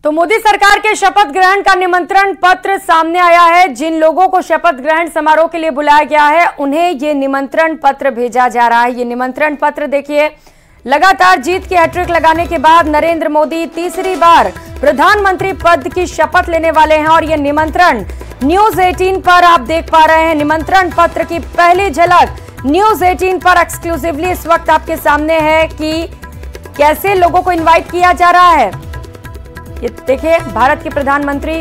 तो मोदी सरकार के शपथ ग्रहण का निमंत्रण पत्र सामने आया है। जिन लोगों को शपथ ग्रहण समारोह के लिए बुलाया गया है उन्हें ये निमंत्रण पत्र भेजा जा रहा है। ये निमंत्रण पत्र देखिए, लगातार जीत की हैट्रिक लगाने के बाद नरेंद्र मोदी तीसरी बार प्रधानमंत्री पद की शपथ लेने वाले हैं और ये निमंत्रण न्यूज 18 पर आप देख पा रहे हैं। निमंत्रण पत्र की पहली झलक न्यूज 18 पर एक्सक्लूसिवली इस वक्त आपके सामने है कि कैसे लोगों को इन्वाइट किया जा रहा है। ये देखिए, भारत के प्रधानमंत्री,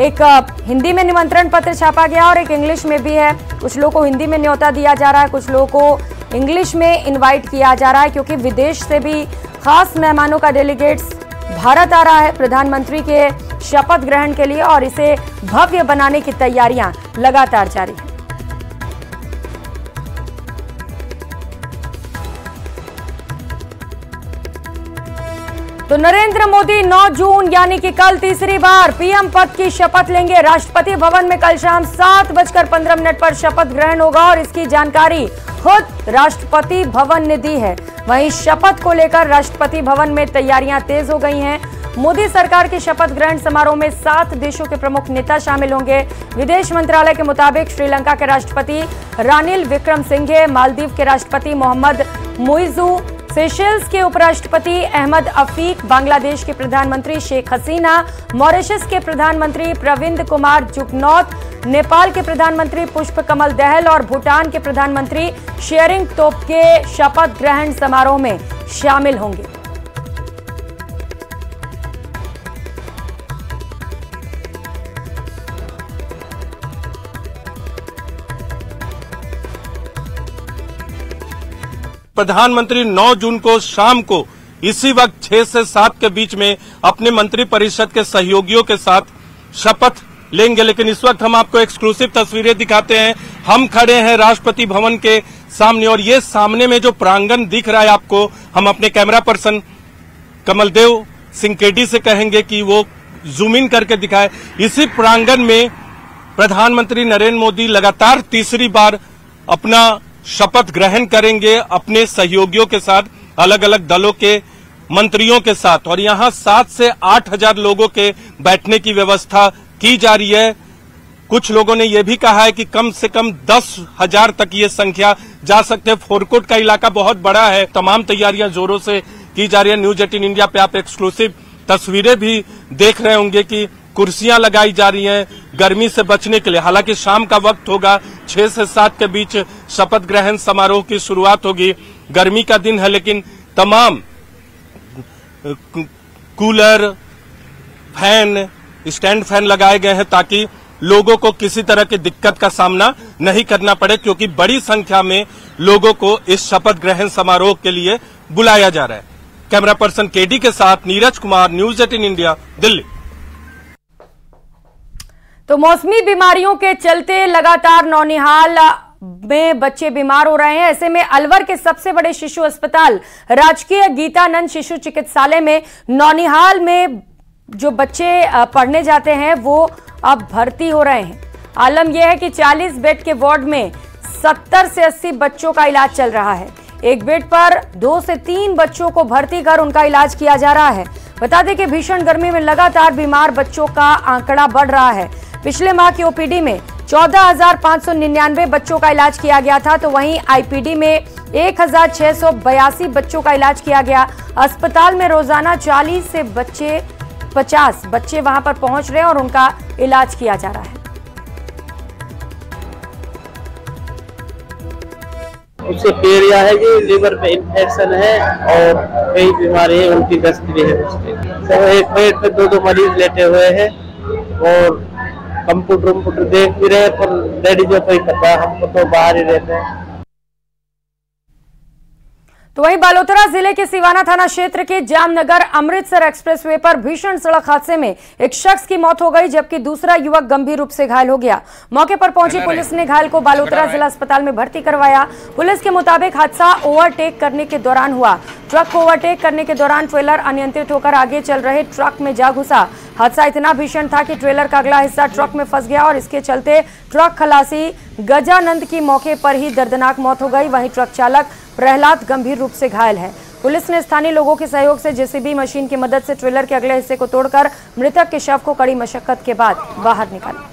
एक हिंदी में निमंत्रण पत्र छापा गया और एक इंग्लिश में भी है। कुछ लोगों को हिंदी में न्योता दिया जा रहा है, कुछ लोगों को इंग्लिश में इनवाइट किया जा रहा है, क्योंकि विदेश से भी खास मेहमानों का डेलीगेट्स भारत आ रहा है प्रधानमंत्री के शपथ ग्रहण के लिए और इसे भव्य बनाने की तैयारियां लगातार जारी है। तो नरेंद्र मोदी 9 जून यानी कि कल तीसरी बार पीएम पद की शपथ लेंगे। राष्ट्रपति भवन में कल शाम 7:15 पर शपथ ग्रहण होगा और इसकी जानकारी खुद राष्ट्रपति भवन ने दी है। वहीं शपथ को लेकर राष्ट्रपति भवन में तैयारियां तेज हो गई हैं। मोदी सरकार के शपथ ग्रहण समारोह में 7 देशों के प्रमुख नेता शामिल होंगे। विदेश मंत्रालय के मुताबिक श्रीलंका के राष्ट्रपति रानिल विक्रमसिंघे, मालदीव के राष्ट्रपति मोहम्मद मुइज़ू, सेशेल्स के उपराष्ट्रपति अहमद अफीक, बांग्लादेश के प्रधानमंत्री शेख हसीना, मॉरिशस के प्रधानमंत्री प्रविंद कुमार जुगनौथ, नेपाल के प्रधानमंत्री पुष्प कमल दहल और भूटान के प्रधानमंत्री शेरिंग तोब्गे शपथ ग्रहण समारोह में शामिल होंगे। प्रधानमंत्री 9 जून को शाम को इसी वक्त 6 से 7 के बीच में अपने मंत्रिपरिषद के सहयोगियों के साथ शपथ लेंगे। लेकिन इस वक्त हम आपको एक्सक्लूसिव तस्वीरें दिखाते हैं। हम खड़े हैं राष्ट्रपति भवन के सामने और ये सामने में जो प्रांगण दिख रहा है आपको, हम अपने camera person Kamaldev Singh KD से कहेंगे कि वो जूम इन करके दिखाए। इसी प्रांगण में प्रधानमंत्री नरेंद्र मोदी लगातार तीसरी बार अपना शपथ ग्रहण करेंगे अपने सहयोगियों के साथ, अलग अलग दलों के मंत्रियों के साथ। और यहां 7 से 8 हजार लोगों के बैठने की व्यवस्था की जा रही है। कुछ लोगों ने यह भी कहा है कि कम से कम 10,000 तक ये संख्या जा सकते हैं। फोरकोट का इलाका बहुत बड़ा है, तमाम तैयारियां जोरों से की जा रही है। न्यूज 18 इंडिया पे आप एक्सक्लूसिव तस्वीरें भी देख रहे होंगे कि कुर्सियां लगाई जा रही हैं गर्मी से बचने के लिए। हालांकि शाम का वक्त होगा, 6 से 7 के बीच शपथ ग्रहण समारोह की शुरुआत होगी। गर्मी का दिन है, लेकिन तमाम कूलर, फैन, स्टैंड फैन लगाए गए हैं ताकि लोगों को किसी तरह की दिक्कत का सामना नहीं करना पड़े, क्योंकि बड़ी संख्या में लोगों को इस शपथ ग्रहण समारोह के लिए बुलाया जा रहा है। कैमरा पर्सन केडी के साथ नीरज कुमार, न्यूज 18 इंडिया, दिल्ली। तो मौसमी बीमारियों के चलते लगातार नौनिहाल में बच्चे बीमार हो रहे हैं। ऐसे में अलवर के सबसे बड़े शिशु अस्पताल राजकीय गीतानंद शिशु चिकित्सालय में नौनिहाल में जो बच्चे पढ़ने जाते हैं वो अब भर्ती हो रहे हैं। आलम यह है कि 40 बेड के वार्ड में 70 से 80 बच्चों का इलाज चल रहा है। एक बेड पर 2 से 3 बच्चों को भर्ती कर उनका इलाज किया जा रहा है। बता दें कि भीषण गर्मी में लगातार बीमार बच्चों का आंकड़ा बढ़ रहा है। पिछले माह की ओपीडी में 14,599 बच्चों का इलाज किया गया था, तो वहीं आईपीडी में 1,682 बच्चों का इलाज किया गया। अस्पताल में रोजाना 40 से 50 बच्चे वहां पर पहुंच रहे हैं और उनका इलाज किया जा रहा है। उससे पीड़िया है कि लीवर पे इन्फेक्शन है और कई बीमारी है, उल्टी दस्त भी है उसके। तो एक बेड पे 2 मरीज लेटे हुए हैं और कंप्यूटर देख भी रहे, पर डैडी जो कोई पता, हमको तो बाहर ही रहते हैं। तो वहीं बालोतरा जिले के सिवाना थाना क्षेत्र के जामनगर अमृतसर एक्सप्रेसवे पर भीषण सड़क हादसे में एक शख्स की मौत हो गई, जबकि दूसरा युवक गंभीर रूप से घायल हो गया। मौके पर पहुंची पुलिस ने घायल को बालोतरा जिला अस्पताल में भर्ती करवाया। पुलिस के मुताबिक हादसा ओवरटेक करने के दौरान हुआ। ट्रक को ओवरटेक करने के दौरान ट्रेलर अनियंत्रित होकर आगे चल रहे ट्रक में जा घुसा। हादसा इतना भीषण था कि ट्रेलर का अगला हिस्सा ट्रक में फंस गया और इसके चलते ट्रक खलासी गजानंद की मौके पर ही दर्दनाक मौत हो गई। वहीं ट्रक चालक प्रहलाद गंभीर रूप से घायल है। पुलिस ने स्थानीय लोगों के सहयोग से जेसीबी मशीन की मदद से ट्रेलर के अगले हिस्से को तोड़कर मृतक के शव को कड़ी मशक्कत के बाद बाहर निकाला।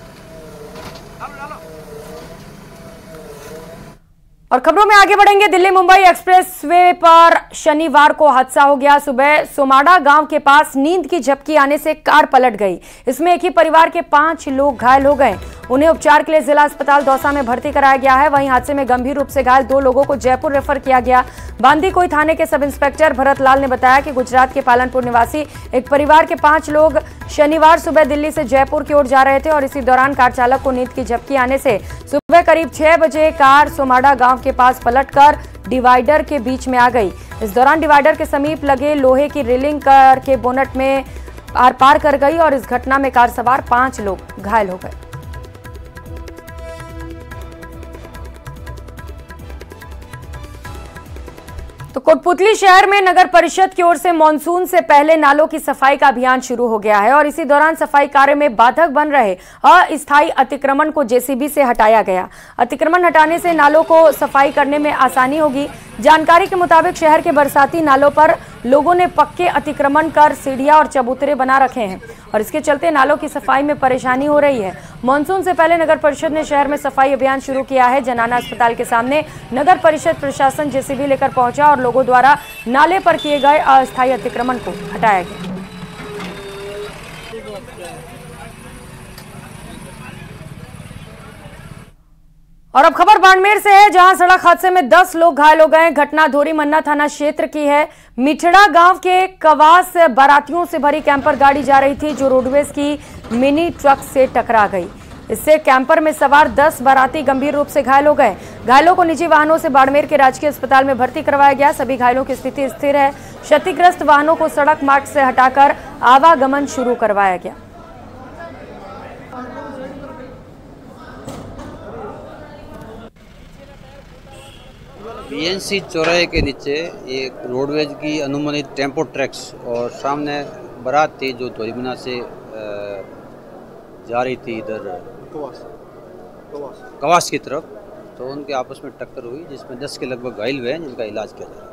और खबरों में आगे बढ़ेंगे। दिल्ली मुंबई एक्सप्रेसवे पर शनिवार को हादसा हो गया। सुबह सोमाडा गांव के पास नींद की झपकी आने से कार पलट गई। इसमें एक ही परिवार के 5 लोग घायल हो गए। उन्हें उपचार के लिए जिला अस्पताल दौसा में भर्ती कराया गया है। वहीं हादसे में गंभीर रूप से घायल 2 लोगों को जयपुर रेफर किया गया। बांदीकुई थाने के सब इंस्पेक्टर भरत लाल ने बताया कि गुजरात के पालनपुर निवासी एक परिवार के 5 लोग शनिवार सुबह दिल्ली से जयपुर की ओर जा रहे थे और इसी दौरान कार चालक को नींद की झपकी आने से सुबह करीब 6 बजे कार सोमाडा गांव के पास पलटकर डिवाइडर के बीच में आ गई। इस दौरान डिवाइडर के समीप लगे लोहे की रेलिंग कार के बोनट में आर पार कर गई और इस घटना में कार सवार 5 लोग घायल हो गए। तो कोटपुतली शहर में नगर परिषद की ओर से मानसून से पहले नालों की सफाई का अभियान शुरू हो गया है और इसी दौरान सफाई कार्य में बाधक बन रहे अस्थायी अतिक्रमण को जेसीबी से हटाया गया। अतिक्रमण हटाने से नालों को सफाई करने में आसानी होगी। जानकारी के मुताबिक शहर के बरसाती नालों पर लोगों ने पक्के अतिक्रमण कर सीढ़ियां और चबूतरे बना रखे हैं और इसके चलते नालों की सफाई में परेशानी हो रही है। मानसून से पहले नगर परिषद ने शहर में सफाई अभियान शुरू किया है। जनाना अस्पताल के सामने नगर परिषद प्रशासन जेसीबी लेकर पहुंचा और लोगों द्वारा नाले पर किए गए अस्थायी अतिक्रमण को हटाया गया। और अब खबर बाड़मेर से है, जहां सड़क हादसे में 10 लोग घायल हो गए। घटना धोरी मन्ना थाना क्षेत्र की है। मिठड़ा गांव के कवास बारातियों से भरी कैंपर गाड़ी जा रही थी जो रोडवेज की मिनी ट्रक से टकरा गई। इससे कैंपर में सवार 10 बाराती गंभीर रूप से घायल हो गए। घायलों को निजी वाहनों से बाड़मेर के राजकीय अस्पताल में भर्ती करवाया गया। सभी घायलों की स्थिति स्थिर है। क्षतिग्रस्त वाहनों को सड़क मार्ग से हटाकर आवागमन शुरू करवाया गया। बीएनसी चौराहे के नीचे एक रोडवेज की अनुमानित टेम्पो ट्रैक्स और सामने बारात थी जो धोरीमन्ना से जा रही थी इधर कवास की तरफ, तो उनके आपस में टक्कर हुई जिसमें 10 के लगभग घायल हुए हैं जिनका इलाज किया जा रहा है।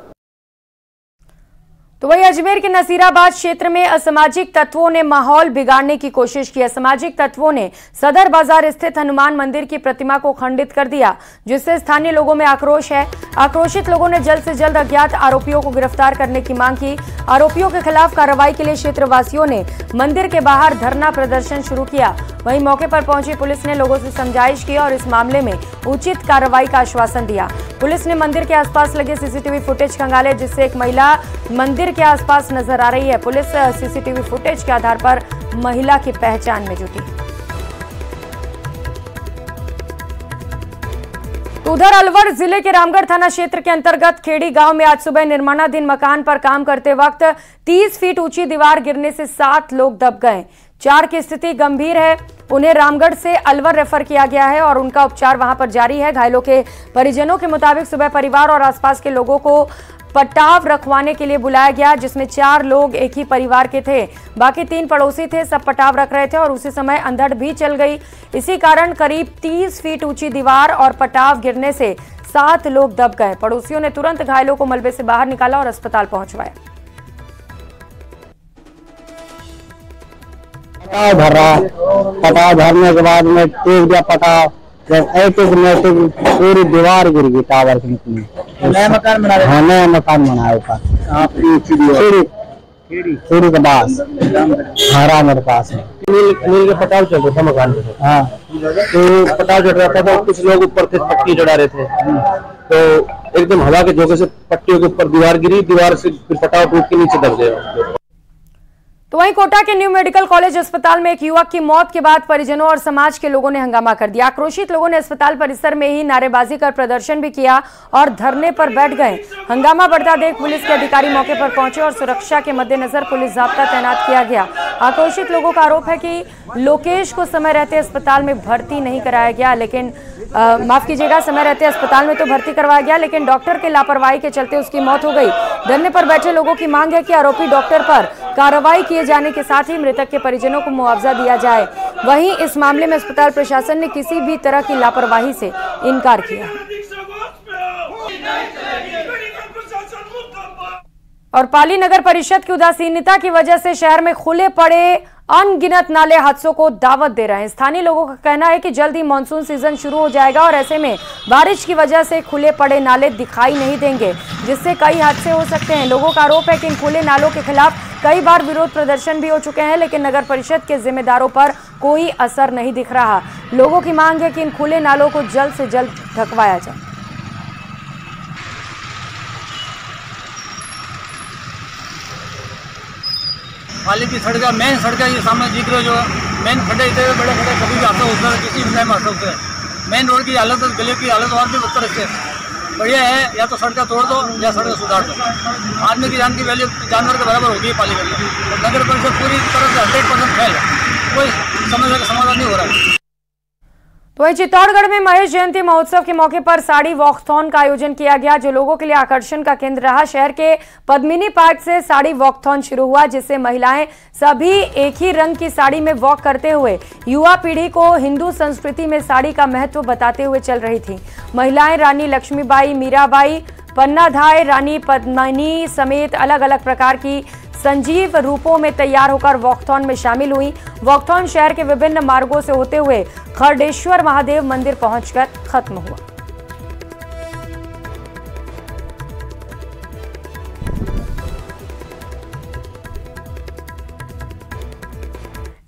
तो वही अजमेर के नसीराबाद क्षेत्र में असामाजिक तत्वों ने माहौल बिगाड़ने की कोशिश की। असामाजिक तत्वों ने सदर बाजार स्थित हनुमान मंदिर की प्रतिमा को खंडित कर दिया, जिससे स्थानीय लोगों में आक्रोश है। आक्रोशित लोगों ने जल्द से जल्द अज्ञात आरोपियों को गिरफ्तार करने की मांग की। आरोपियों के खिलाफ कार्रवाई के लिए क्षेत्रवासियों ने मंदिर के बाहर धरना प्रदर्शन शुरू किया। वहीं मौके पर पहुंची पुलिस ने लोगों से समझाइश की और इस मामले में उचित कार्रवाई का आश्वासन दिया। पुलिस ने मंदिर के आसपास लगे सीसीटीवी फुटेज खंगाले, जिससे एक महिला मंदिर के आसपास नजर आ रही है। पुलिस सीसीटीवी फुटेज के आधार पर महिला की पहचान में जुटी। तो उधर अलवर जिले के रामगढ़ थाना क्षेत्र के अंतर्गत खेड़ी गांव में आज सुबह निर्माणाधीन मकान पर काम करते वक्त 30 फीट ऊंची दीवार गिरने से 7 लोग दब गए। 4 की स्थिति गंभीर है। उन्हें रामगढ़ से अलवर रेफर किया गया है और उनका उपचार वहां पर जारी है। घायलों के परिजनों के मुताबिक सुबह परिवार और आसपास के लोगों को पटाव रखवाने के लिए बुलाया गया, जिसमें 4 लोग एक ही परिवार के थे, बाकी 3 पड़ोसी थे। सब पटाव रख रहे थे और उसी समय अंधड़ भी चल गई। इसी कारण करीब 30 फीट ऊंची दीवार और पटाव गिरने से 7 लोग दब गए। पड़ोसियों ने तुरंत घायलों को मलबे से बाहर निकाला और अस्पताल पहुंचवाया। पटाव भरने के बाद में टेक दिया पटाव, जब एक पूरी दीवार गिर गई टावर के नीचे। नया मकान बना रहे? हाँ, नया मकान बनाया ऊपर सीढ़ी के पास, हरा मेरे पास है। मिल के पटाव चल रहा था मकान पे। हाँ, तो पटाव चढ़ रहा था तो कुछ लोग ऊपर थे, पट्टी चढ़ा रहे थे, तो एकदम हवा के झोंके से पट्टियों के ऊपर दीवार गिरी, दीवार से फिर पटाव टूट के नीचे दब गया। तो वहीं कोटा के न्यू मेडिकल कॉलेज अस्पताल में एक युवक की मौत के बाद परिजनों और समाज के लोगों ने हंगामा कर दिया। आक्रोशित लोगों ने अस्पताल परिसर में ही नारेबाजी कर प्रदर्शन भी किया और धरने पर बैठ गए। हंगामा बढ़ता देख पुलिस के अधिकारी मौके पर पहुंचे और सुरक्षा के मद्देनजर पुलिस जाब्ता तैनात किया गया। आक्रोशित लोगों का आरोप है कि लोकेश को समय रहते अस्पताल में भर्ती नहीं कराया गया, लेकिन माफ कीजिएगा, समय रहते अस्पताल में तो भर्ती करवाया गया, लेकिन डॉक्टर के लापरवाही के चलते उसकी मौत हो गई। धरने पर बैठे लोगों की मांग है कि आरोपी डॉक्टर पर कार्रवाई किए जाने के साथ ही मृतक के परिजनों को मुआवजा दिया जाए। वहीं इस मामले में अस्पताल प्रशासन ने किसी भी तरह की लापरवाही से इनकार किया। और पाली नगर परिषद की उदासीनता की वजह से शहर में खुले पड़े अनगिनत नाले हादसों को दावत दे रहे हैं। स्थानीय लोगों का कहना है कि जल्द ही मानसून सीजन शुरू हो जाएगा और ऐसे में बारिश की वजह से खुले पड़े नाले दिखाई नहीं देंगे, जिससे कई हादसे हो सकते हैं। लोगों का आरोप है कि इन खुले नालों के खिलाफ कई बार विरोध प्रदर्शन भी हो चुके हैं, लेकिन नगर परिषद के जिम्मेदारों पर कोई असर नहीं दिख रहा। लोगों की मांग है कि इन खुले नालों को जल्द से जल्द ढकवाया जाए। पाली की सड़क, मेन सड़क ये सामने दिख रहे जो मेन खड्डे इतने बड़े खड्डे कभी भी आता होता है, किसी भी टाइम आता होता है। मेन रोड की हालत, गले की हालत और भी बदतर है। बढ़िया है, या तो सड़कें तोड़ दो या सड़कें सुधार दो। आदमी की जान की वैल्यू जानवर के बराबर होगी है पाली में। नगर परिषद पूरी तरह से 100% फेल है, कोई समस्या का समाधान नहीं हो रहा है। तो वही चित्तौड़गढ़ में महेश जयंती महोत्सव के मौके पर साड़ी वॉकथॉन का आयोजन किया गया, जो लोगों के लिए आकर्षण का केंद्र रहा। शहर के पद्मिनी पार्क से साड़ी वॉकथॉन शुरू हुआ, जिससे महिलाएं सभी एक ही रंग की साड़ी में वॉक करते हुए युवा पीढ़ी को हिंदू संस्कृति में साड़ी का महत्व बताते हुए चल रही थी। महिलाएं रानी लक्ष्मीबाई, मीराबाई, पन्नाधाय, रानी पद्मिनी समेत अलग अलग प्रकार की संजीव रूपों में तैयार होकर वॉकथॉन में शामिल हुई। वॉकथॉन शहर के विभिन्न मार्गों से होते हुए खरडेश्वर महादेव मंदिर पहुंचकर खत्म हुआ।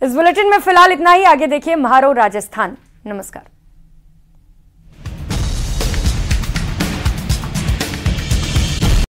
इस बुलेटिन में फिलहाल इतना ही। आगे देखिए महारो राजस्थान। नमस्कार।